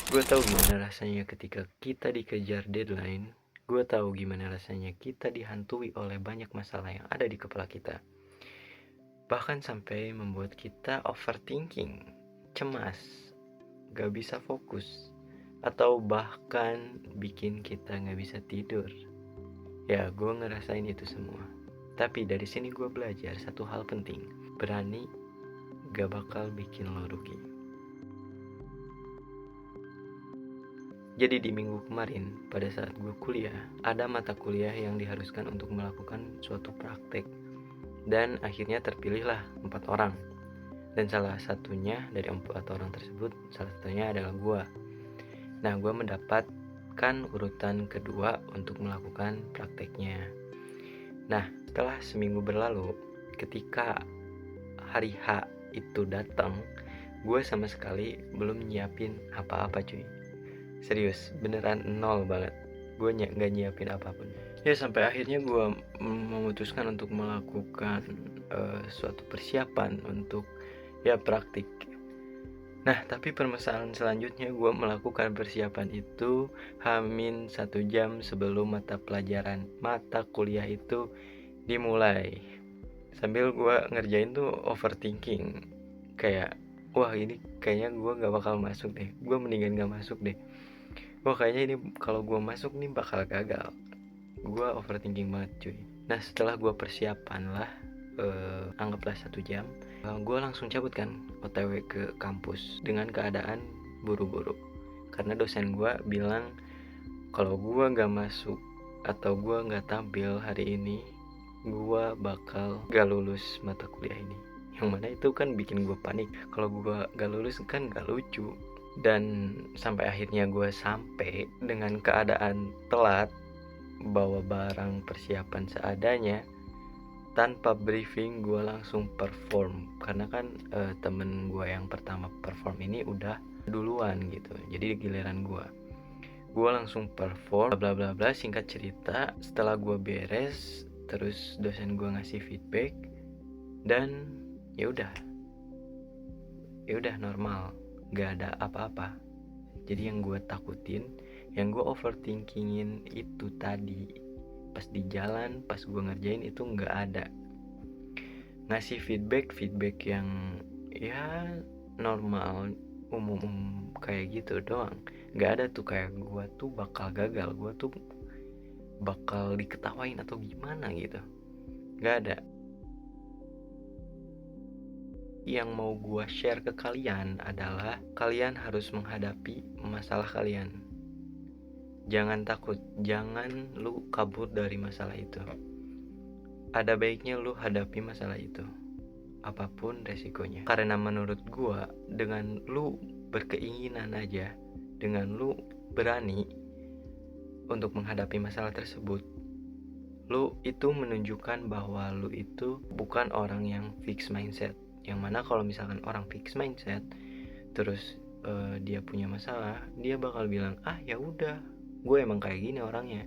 Gue tahu gimana rasanya ketika kita dikejar deadline. Gue tahu gimana rasanya kita dihantui oleh banyak masalah yang ada di kepala kita. Bahkan sampai membuat kita overthinking, cemas, gak bisa fokus, atau bahkan bikin kita gak bisa tidur. Ya, gue ngerasain itu semua. Tapi dari sini gue belajar satu hal penting. Berani gak bakal bikin lo rugi. Jadi di minggu kemarin, pada saat gue kuliah, ada mata kuliah yang diharuskan untuk melakukan suatu praktek. Dan akhirnya terpilihlah 4 orang. Dan salah satunya dari 4 orang tersebut, salah satunya adalah gue. Nah, gue mendapatkan urutan kedua untuk melakukan prakteknya. Nah, setelah seminggu berlalu, ketika hari H itu datang, gue sama sekali belum nyiapin apa-apa cuy. Serius, beneran nol banget. Gue gak nyiapin apapun. Ya sampai akhirnya gue memutuskan untuk melakukan suatu persiapan untuk ya praktik. Nah tapi permasalahan selanjutnya, gue melakukan persiapan itu hamin 1 jam sebelum mata kuliah itu dimulai. Sambil gue ngerjain tuh overthinking, kayak wah ini kayaknya gue gak bakal masuk deh, gue mendingan gak masuk deh. Wah kayaknya ini kalau gue masuk nih bakal gagal. Gue overthinking banget cuy. Nah setelah gue persiapan lah, anggaplah 1 jam, gue langsung cabut kan, OTW ke kampus dengan keadaan buru-buru. Karena dosen gue bilang kalau gue gak masuk atau gue gak tampil hari ini, gue bakal gak lulus mata kuliah ini. Yang mana itu kan bikin gue panik. Kalau gue gak lulus kan gak lucu. Dan sampai akhirnya gue sampai dengan keadaan telat, bawa barang persiapan seadanya, tanpa briefing gue langsung perform. Karena kan temen gue yang pertama perform ini udah duluan gitu, jadi giliran gue langsung perform bla bla bla. Singkat cerita, setelah gue beres, terus dosen gue ngasih feedback dan ya udah normal, gak ada apa-apa. Jadi yang gue takutin, yang gue overthinkingin itu tadi, pas di jalan, pas gue ngerjain itu gak ada. Ngasih feedback yang ya normal, umum kayak gitu doang. Gak ada tuh kayak gue tuh bakal gagal, gue tuh bakal diketawain atau gimana gitu. Gak ada. Yang mau gue share ke kalian adalah kalian harus menghadapi masalah kalian. Jangan takut, jangan lu kabur dari masalah itu. Ada baiknya lu hadapi masalah itu, apapun resikonya. Karena menurut gue, dengan lu berkeinginan aja, dengan lu berani untuk menghadapi masalah tersebut, lu itu menunjukkan bahwa lu itu bukan orang yang fixed mindset. Yang mana kalau misalkan orang fixed mindset terus dia punya masalah, dia bakal bilang ya udah, gue emang kayak gini orangnya,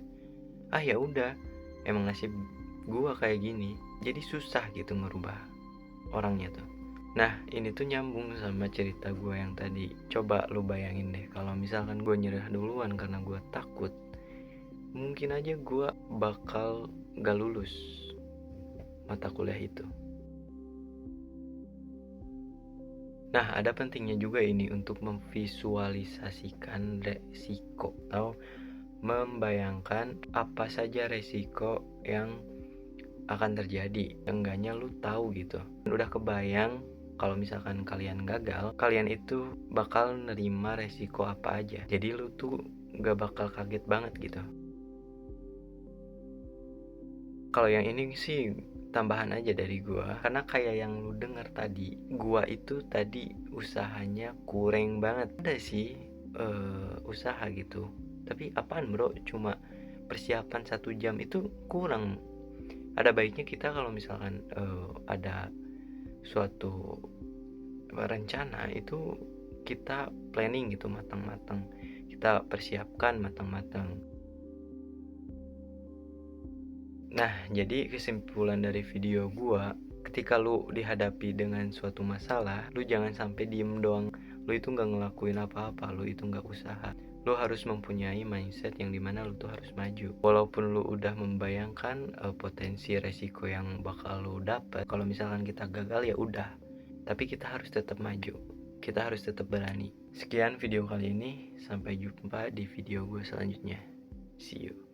ya udah emang nasib gue kayak gini. Jadi susah gitu ngerubah orangnya tuh. Nah ini tuh nyambung sama cerita gue yang tadi. Coba lu bayangin deh, kalau misalkan gue nyerah duluan karena gue takut, mungkin aja gue bakal gak lulus mata kuliah itu. Nah, ada pentingnya juga ini untuk memvisualisasikan resiko atau membayangkan apa saja resiko yang akan terjadi. Enggaknya lu tahu gitu. Dan udah kebayang kalau misalkan kalian gagal, kalian itu bakal nerima resiko apa aja. Jadi lu tuh gak bakal kaget banget gitu. Kalau yang ini sih tambahan aja dari gua, karena kayak yang lu denger tadi, gua itu tadi usahanya kurang banget. Ada sih usaha gitu, tapi apaan bro, cuma persiapan 1 jam itu kurang. Ada baiknya kita kalau misalkan ada suatu rencana itu kita planning gitu matang-matang, kita persiapkan matang-matang. Nah, jadi kesimpulan dari video gua, ketika lu dihadapi dengan suatu masalah, lu jangan sampai diem doang. lu itu nggak ngelakuin apa-apa, lu itu nggak usaha. Lu harus mempunyai mindset yang dimana lu tuh harus maju. Walaupun lu udah membayangkan potensi resiko yang bakal lu dapat, kalau misalkan kita gagal ya udah, tapi kita harus tetap maju, kita harus tetap berani. Sekian video kali ini, sampai jumpa di video gue selanjutnya. See you.